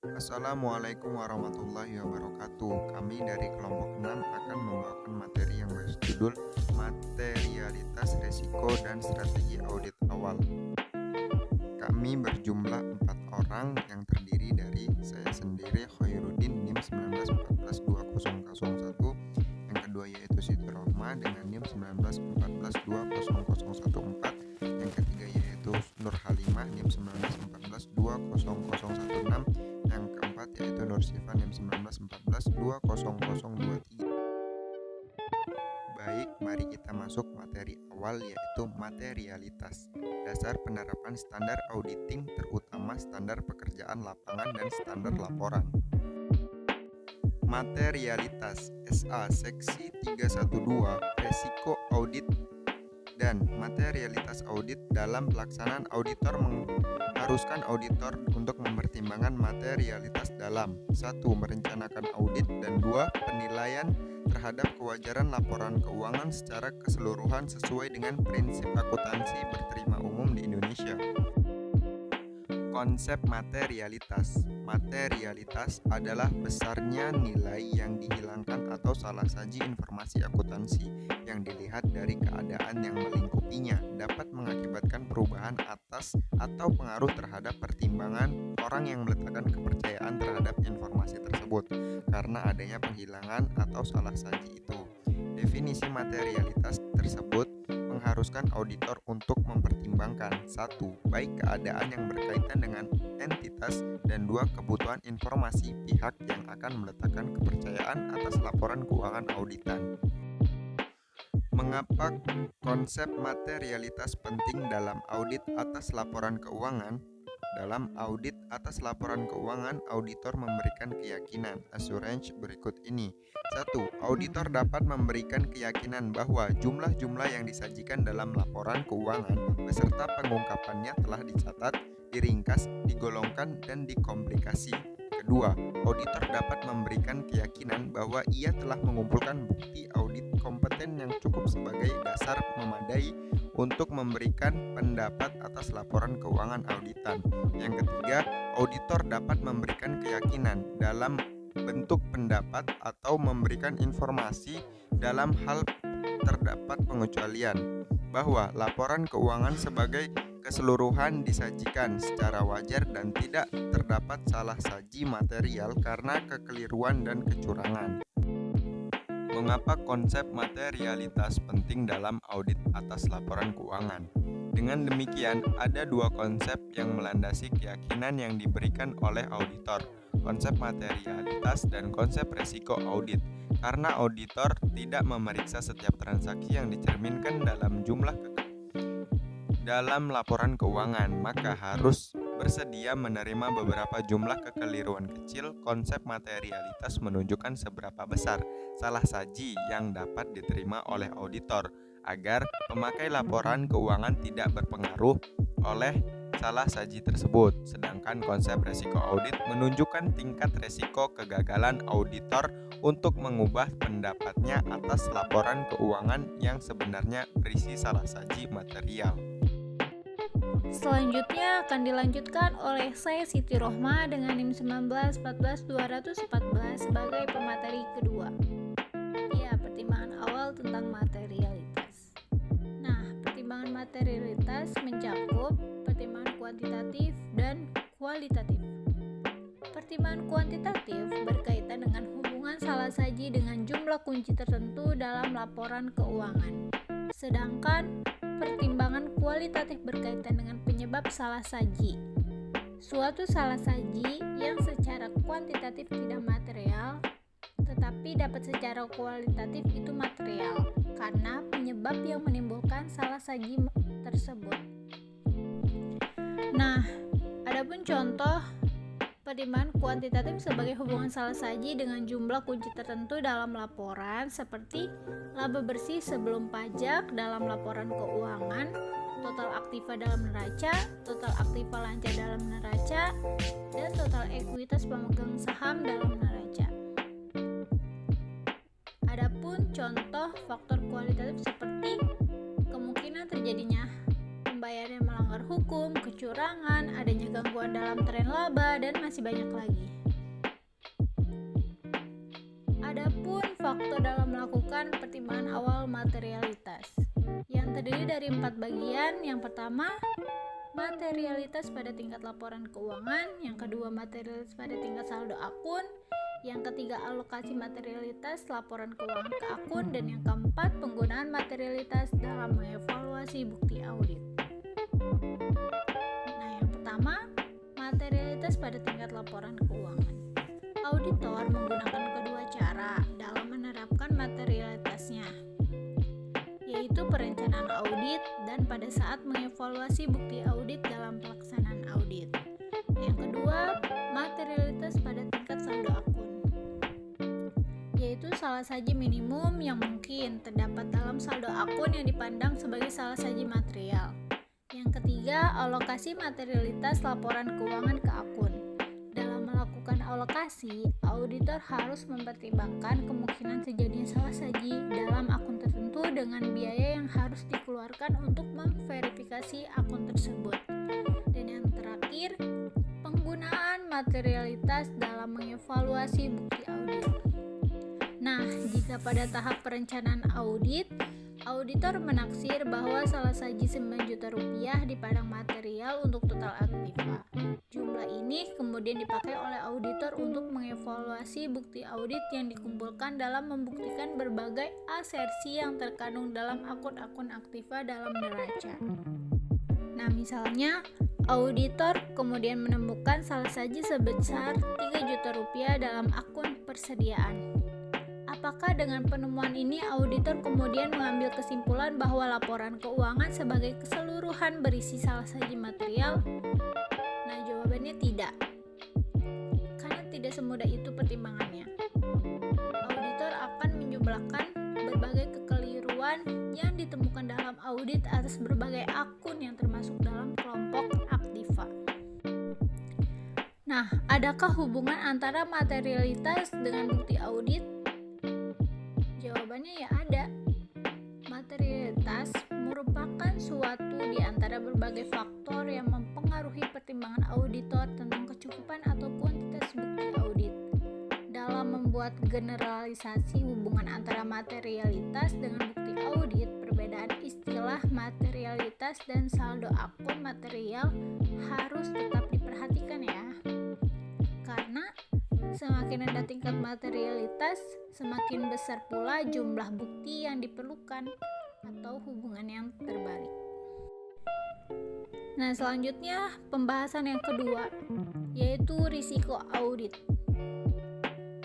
Assalamualaikum warahmatullahi wabarakatuh. Kami dari kelompok 6 akan membawakan materi yang berjudul Materialitas Resiko dan Strategi Audit Awal. Kami berjumlah 4 orang yang terdiri dari saya sendiri, Khairuddin, NIM 19142001. Yang kedua yaitu Siti Rohma dengan NIM 19142014. Yang ketiga yaitu Nur Halimah, NIM 19142016. Yang keempat yaitu Nur Sifa, NIM 19142023. Baik, mari kita masuk materi awal yaitu materialitas. Dasar penerapan standar auditing terutama standar pekerjaan lapangan dan standar laporan. Materialitas SA Seksi 312 Resiko Audit dan materialitas audit. Dalam pelaksanaan auditor mengharuskan auditor untuk mempertimbangkan materialitas dalam 1. Merencanakan audit dan 2. Penilaian terhadap kewajaran laporan keuangan secara keseluruhan sesuai dengan prinsip akuntansi berterima umum di Indonesia. Konsep materialitas. Materialitas adalah besarnya nilai yang dihilangkan atau salah saji informasi akuntansi yang dilihat dari keadaan yang melingkupinya dapat mengakibatkan perubahan atas atau pengaruh terhadap pertimbangan orang yang meletakkan kepercayaan terhadap informasi tersebut karena adanya penghilangan atau salah saji itu. Definisi materialitas tersebut mengharuskan auditor untuk mempertimbangkan 1. Baik keadaan yang berkaitan dengan entitas dan 2. Kebutuhan informasi pihak yang akan meletakkan kepercayaan atas laporan keuangan auditan. Mengapa konsep materialitas penting dalam audit atas laporan keuangan? Dalam audit atas laporan keuangan, auditor memberikan keyakinan assurance berikut ini. 1. Auditor dapat memberikan keyakinan bahwa jumlah-jumlah yang disajikan dalam laporan keuangan beserta pengungkapannya telah dicatat, diringkas, digolongkan, dan dikomplikasi. Kedua, auditor dapat memberikan keyakinan bahwa ia telah mengumpulkan bukti audit kompeten yang cukup sebagai dasar memadai untuk memberikan pendapat atas laporan keuangan auditan. Yang ketiga, auditor dapat memberikan keyakinan dalam bentuk pendapat atau memberikan informasi dalam hal terdapat pengecualian bahwa laporan keuangan sebagai keseluruhan disajikan secara wajar dan tidak terdapat salah saji material karena kekeliruan dan kecurangan. Mengapa konsep materialitas penting dalam audit atas laporan keuangan? Dengan demikian, ada dua konsep yang melandasi keyakinan yang diberikan oleh auditor, konsep materialitas dan konsep resiko audit. Karena auditor tidak memeriksa setiap transaksi yang dicerminkan dalam dalam laporan keuangan, maka harus bersedia menerima beberapa jumlah kekeliruan kecil. Konsep materialitas menunjukkan seberapa besar salah saji yang dapat diterima oleh auditor agar pemakai laporan keuangan tidak berpengaruh oleh salah saji tersebut. Sedangkan konsep resiko audit menunjukkan tingkat resiko kegagalan auditor untuk mengubah pendapatnya atas laporan keuangan yang sebenarnya berisi salah saji material. Selanjutnya akan dilanjutkan oleh saya Siti Rohma dengan NIM 1914-214 sebagai pemateri kedua. Ya, pertimbangan awal tentang materialitas. Nah, pertimbangan materialitas mencakup pertimbangan kuantitatif dan kualitatif. Pertimbangan kuantitatif berkaitan dengan hubungan salah saji dengan jumlah kunci tertentu dalam laporan keuangan. Sedangkan pertimbangan kualitatif berkaitan dengan penyebab salah saji. Suatu salah saji yang secara kuantitatif tidak material, tetapi dapat secara kualitatif itu material, karena penyebab yang menimbulkan salah saji tersebut. Nah, adapun contoh pertimbangan kuantitatif sebagai hubungan salah saji dengan jumlah kunci tertentu dalam laporan seperti laba bersih sebelum pajak dalam laporan keuangan, total aktiva dalam neraca, total aktiva lancar dalam neraca, dan total ekuitas pemegang saham dalam neraca. Adapun contoh faktor kualitatif seperti kemungkinan terjadinya pembayaran yang melanggar melanggar hukum, kecurangan, adanya gangguan dalam tren laba, dan masih banyak lagi. Adapun faktor dalam melakukan pertimbangan awal materialitas yang terdiri dari 4 bagian. Yang pertama, materialitas pada tingkat laporan keuangan. Yang kedua, materialitas pada tingkat saldo akun. Yang ketiga, alokasi materialitas laporan keuangan ke akun. Dan yang keempat, penggunaan materialitas dalam mengevaluasi bukti audit. Nah, yang pertama, materialitas pada tingkat laporan keuangan. Auditor menggunakan kedua cara dalam menerapkan materialitasnya, yaitu perencanaan audit dan pada saat mengevaluasi bukti audit dalam pelaksanaan audit. Yang kedua, materialitas pada tingkat saldo akun, yaitu salah saji minimum yang mungkin terdapat dalam saldo akun yang dipandang sebagai salah saji material. Yang ketiga, alokasi materialitas laporan keuangan ke akun. Dalam melakukan alokasi, auditor harus mempertimbangkan kemungkinan terjadinya salah saji dalam akun tertentu dengan biaya yang harus dikeluarkan untuk memverifikasi akun tersebut. Dan yang terakhir, penggunaan materialitas dalam mengevaluasi bukti audit. Nah, jika pada tahap perencanaan audit, auditor menaksir bahwa salah saji 9 juta rupiah dipandang material untuk total aktiva. Jumlah ini kemudian dipakai oleh auditor untuk mengevaluasi bukti audit yang dikumpulkan dalam membuktikan berbagai asersi yang terkandung dalam akun-akun aktiva dalam neraca. Nah, misalnya auditor kemudian menemukan salah saji sebesar 3 juta rupiah dalam akun persediaan. Apakah dengan penemuan ini auditor kemudian mengambil kesimpulan bahwa laporan keuangan sebagai keseluruhan berisi salah saji material? Nah, jawabannya tidak. Karena tidak semudah itu pertimbangannya. Auditor akan menjumlahkan berbagai kekeliruan yang ditemukan dalam audit atas berbagai akun yang termasuk dalam kelompok aktiva. Nah, adakah hubungan antara materialitas dengan bukti audit? Jawabannya ya ada. Materialitas merupakan suatu di antara berbagai faktor yang mempengaruhi pertimbangan auditor tentang kecukupan atau kuantitas bukti audit. Dalam membuat generalisasi hubungan antara materialitas dengan bukti audit, perbedaan istilah materialitas dan saldo akun material harus tetap diperhatikan ya. Karena semakin rendah tingkat materialitas, semakin besar pula jumlah bukti yang diperlukan atau hubungan yang terbalik. Nah, selanjutnya pembahasan yang kedua, yaitu risiko audit.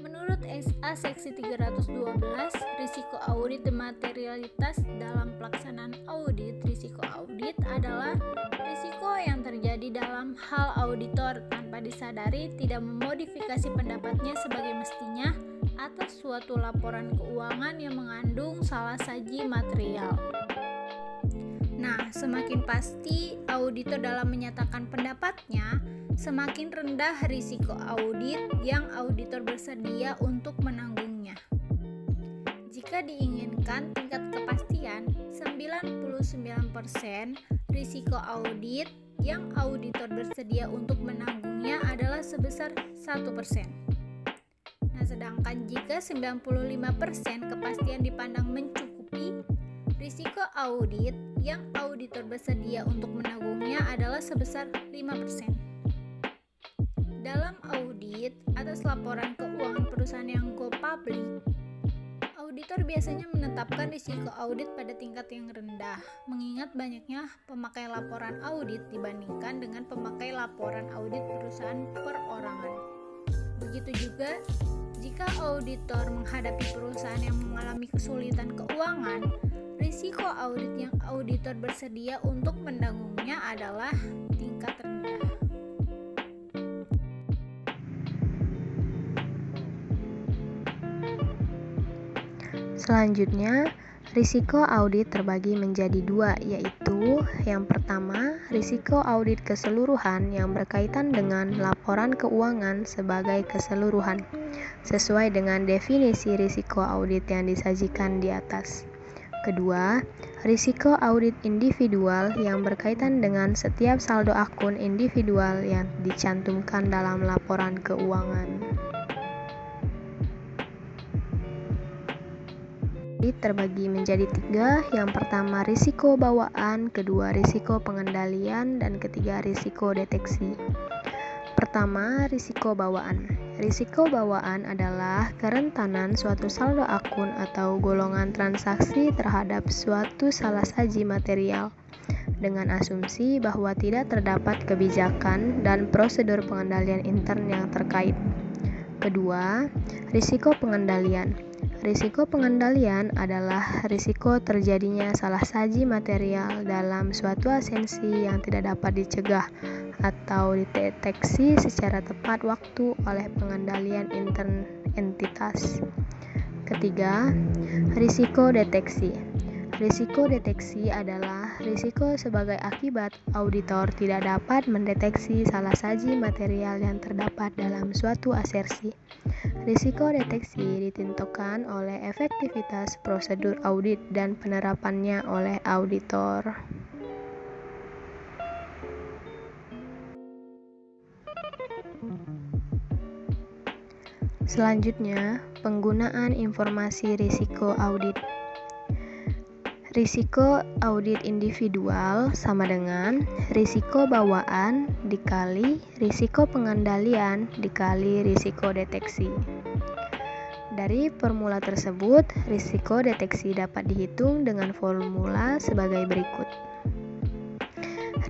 Menurut SA Seksi 312, risiko audit dan materialitas dalam pelaksanaan audit. Risiko audit adalah risiko yang terjadi dalam hal auditor tanpa disadari tidak memodifikasi pendapatnya sebagai mestinya atas suatu laporan keuangan yang mengandung salah saji material. Nah, semakin pasti auditor dalam menyatakan pendapatnya, semakin rendah risiko audit yang auditor bersedia untuk menanggungnya. Jika diinginkan tingkat kepastian 99%, risiko audit yang auditor bersedia untuk menanggungnya adalah sebesar 1%. Nah, sedangkan jika 95% kepastian dipandang mencukupi, risiko audit yang auditor bersedia untuk menanggungnya adalah sebesar 5%. Dalam audit atas laporan keuangan perusahaan yang go public, auditor biasanya menetapkan risiko audit pada tingkat yang rendah, mengingat banyaknya pemakai laporan audit dibandingkan dengan pemakai laporan audit perusahaan perorangan. Begitu juga jika auditor menghadapi perusahaan yang mengalami kesulitan keuangan, risiko audit yang auditor bersedia untuk menanggungnya adalah tingkat rendah. Selanjutnya, risiko audit terbagi menjadi dua, yaitu yang pertama, risiko audit keseluruhan yang berkaitan dengan laporan keuangan sebagai keseluruhan, sesuai dengan definisi risiko audit yang disajikan di atas. Kedua, risiko audit individual yang berkaitan dengan setiap saldo akun individual yang dicantumkan dalam laporan keuangan. Terbagi menjadi 3, yang pertama risiko bawaan, kedua risiko pengendalian, dan ketiga risiko deteksi. Pertama, risiko bawaan. Risiko bawaan adalah kerentanan suatu saldo akun atau golongan transaksi terhadap suatu salasaji material dengan asumsi bahwa tidak terdapat kebijakan dan prosedur pengendalian intern yang terkait. Kedua, risiko pengendalian. Risiko pengendalian adalah risiko terjadinya salasaji material dalam suatu asensi yang tidak dapat dicegah atau dideteksi secara tepat waktu oleh pengendalian intern entitas. Ketiga, risiko deteksi. Risiko deteksi adalah risiko sebagai akibat auditor tidak dapat mendeteksi salasaji material yang terdapat dalam suatu asersi. Risiko deteksi ditentukan oleh efektivitas prosedur audit dan penerapannya oleh auditor. Selanjutnya, penggunaan informasi risiko audit. Risiko audit individual sama dengan risiko bawaan dikali risiko pengendalian dikali risiko deteksi. Dari formula tersebut, risiko deteksi dapat dihitung dengan formula sebagai berikut.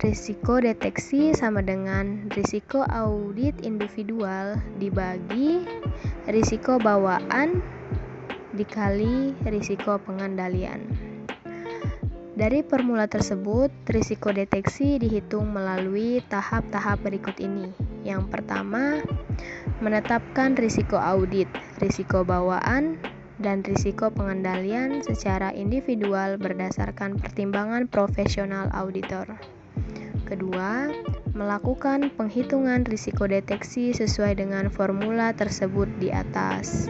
Risiko deteksi sama dengan risiko audit individual dibagi risiko bawaan dikali risiko pengendalian. Dari formula tersebut, risiko deteksi dihitung melalui tahap-tahap berikut ini. Yang pertama, menetapkan risiko audit, risiko bawaan, dan risiko pengendalian secara individual berdasarkan pertimbangan profesional auditor. Kedua, melakukan penghitungan risiko deteksi sesuai dengan formula tersebut di atas.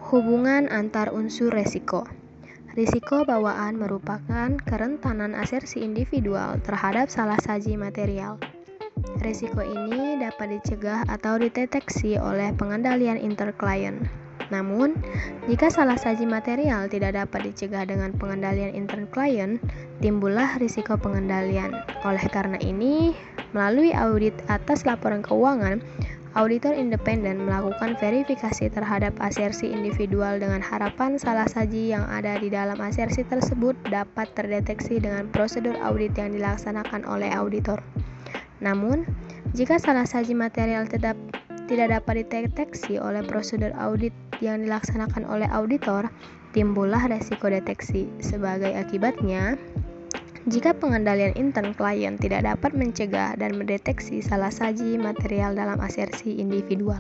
Hubungan antar unsur risiko. Risiko bawaan merupakan kerentanan asersi individual terhadap salasaji material. Risiko ini dapat dicegah atau dideteksi oleh pengendalian interklien. Namun, jika salasaji material tidak dapat dicegah dengan pengendalian interklien, timbullah risiko pengendalian. Oleh karena ini, melalui audit atas laporan keuangan, auditor independen melakukan verifikasi terhadap asersi individual dengan harapan salasaji yang ada di dalam asersi tersebut dapat terdeteksi dengan prosedur audit yang dilaksanakan oleh auditor. Namun, jika salasaji material tidak dapat dideteksi oleh prosedur audit yang dilaksanakan oleh auditor, timbullah risiko deteksi. Sebagai akibatnya, jika pengendalian intern klien tidak dapat mencegah dan mendeteksi salasaji material dalam asersi individual,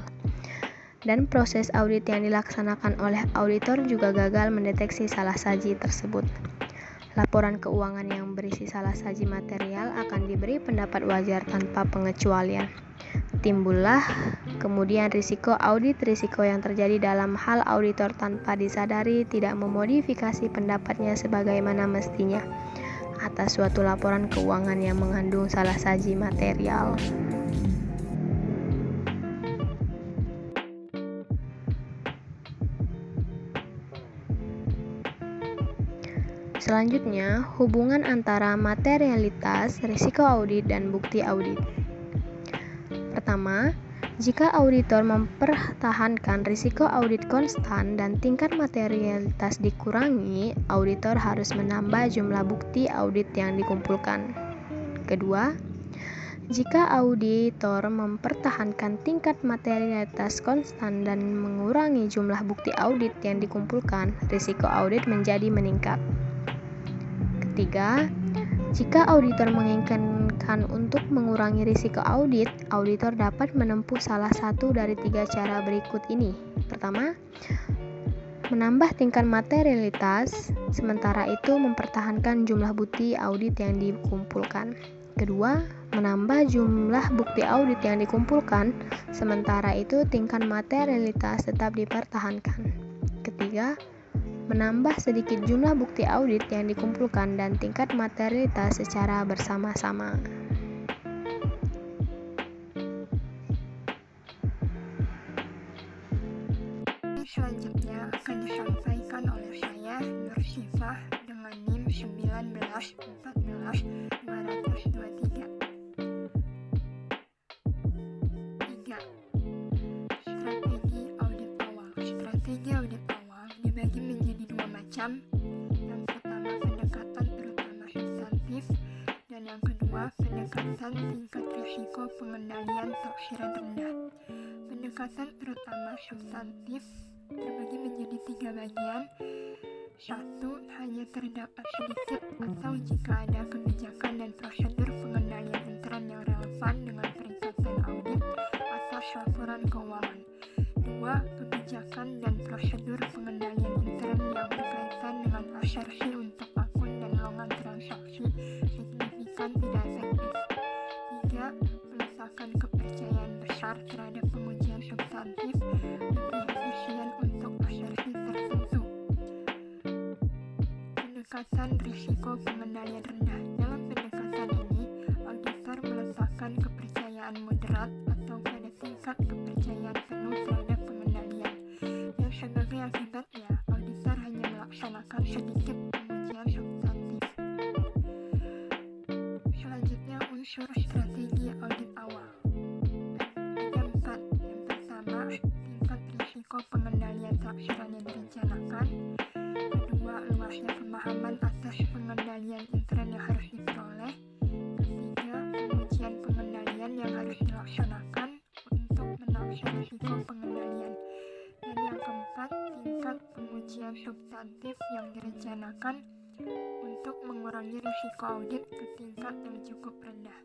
dan proses audit yang dilaksanakan oleh auditor juga gagal mendeteksi salasaji tersebut, laporan keuangan yang berisi salasaji material akan diberi pendapat wajar tanpa pengecualian. Timbullah kemudian risiko audit, risiko yang terjadi dalam hal auditor tanpa disadari tidak memodifikasi pendapatnya sebagaimana mestinya atas suatu laporan keuangan yang mengandung salasaji material. Selanjutnya, hubungan antara materialitas, risiko audit, dan bukti audit. Pertama, jika auditor mempertahankan risiko audit konstan dan tingkat materialitas dikurangi, auditor harus menambah jumlah bukti audit yang dikumpulkan. Kedua, jika auditor mempertahankan tingkat materialitas konstan dan mengurangi jumlah bukti audit yang dikumpulkan, risiko audit menjadi meningkat. Ketiga, jika auditor menginginkan untuk mengurangi risiko audit, auditor dapat menempuh salah satu dari 3 cara berikut ini. Pertama, menambah tingkat materialitas, sementara itu mempertahankan jumlah bukti audit yang dikumpulkan. kedua, menambah jumlah bukti audit yang dikumpulkan, sementara itu tingkat materialitas tetap dipertahankan. Ketiga, menambah sedikit jumlah bukti audit yang dikumpulkan dan tingkat materialitas secara bersama-sama. Selanjutnya akan disampaikan oleh saya, Nur Syifah, dengan NIM 1914-223. 3. Strategi audit awal. Strategi audit awal dibagi menjadi dua macam. Yang pertama pendekatan terutama substantif, dan yang kedua pendekatan tingkat risiko pengendalian taksiran rendah. Pendekatan terutama substantif terbagi menjadi 3 bagian. 1. Hanya terdapat sedikit atau jika ada kebijakan dan prosedur pengendalian intern yang relevan dengan peringkatan audit atas laporan keuangan. 2. Kebijakan dan prosedur pengendalian intern yang berkaitan dengan asersi untuk akun dan lowongan transaksi signifikan tidak efektif. 3. Peletakan kepercayaan besar terhadap pengujian substantif lebih efisien untuk asersi tertentu. Pendekatan risiko pengendalian rendah. Dalam pendekatan ini, auditor meletakkan kepercayaan moderat atau pada tingkat kepercayaan penuh terhadap pengendalian, dan sebagai akibatnya, auditor hanya melaksanakan sedikit pengujian substantif. Selanjutnya, unsur strategi audit awal. Ada 4. Yang pertama, tingkat risiko pengendalian taksiran yang direncanakan. Kedua, luasnya pemahaman atas pengendalian intern yang harus diperoleh. Ketiga, pengujian pengendalian yang harus dilaksanakan untuk menakar risiko pengendalian. Dan yang keempat, tingkat pengujian substantif yang direncanakan untuk mengurangi risiko audit ke tingkat yang cukup rendah.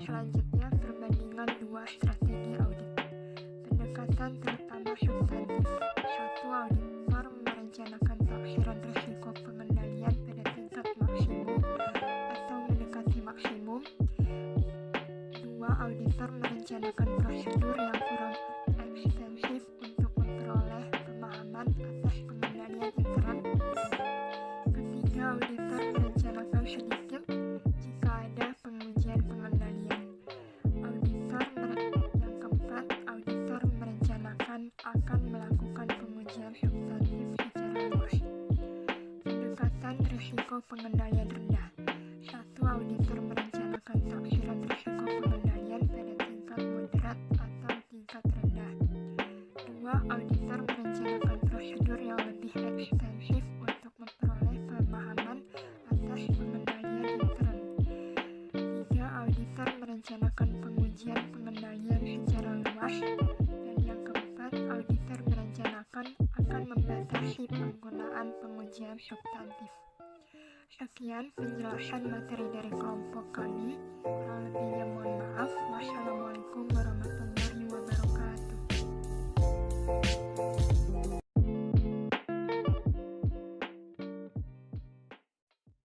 Selanjutnya, perbandingan dua strategi audit. Pendekatan terutama substantif. 1. Auditor merencanakan taksiran risiko pengendalian pada tingkat maksimum atau mendekati maksimum. 2. Auditor merencanakan prosedur yang kurang ekstensif untuk memperoleh pemahaman atas pengendalian intern. Ketiga, auditor merencanakan sedikit jika ada pengujian pengendalian. Yang keempat, auditor merencanakan akan melakukan pengujian substantif secara luas. Pendekatan risiko pengendalian rendah. 1. Auditor merencanakan taksiran risiko pengendalian pada tingkat moderat atau tingkat rendah. 2. Auditor merencanakan prosedur yang lebih ekstensif untuk memperoleh pemahaman atas pengendalian intern. 3. Auditor merencanakan pengujian pengendalian secara luas. Dan yang keempat, auditor merencanakan akan membatasi penggunaan pengujian substantif. Sekian penjelasan materi dari kelompok kami. Kurang lebihnya mohon maaf. Wassalamualaikum warahmatullahi wabarakatuh.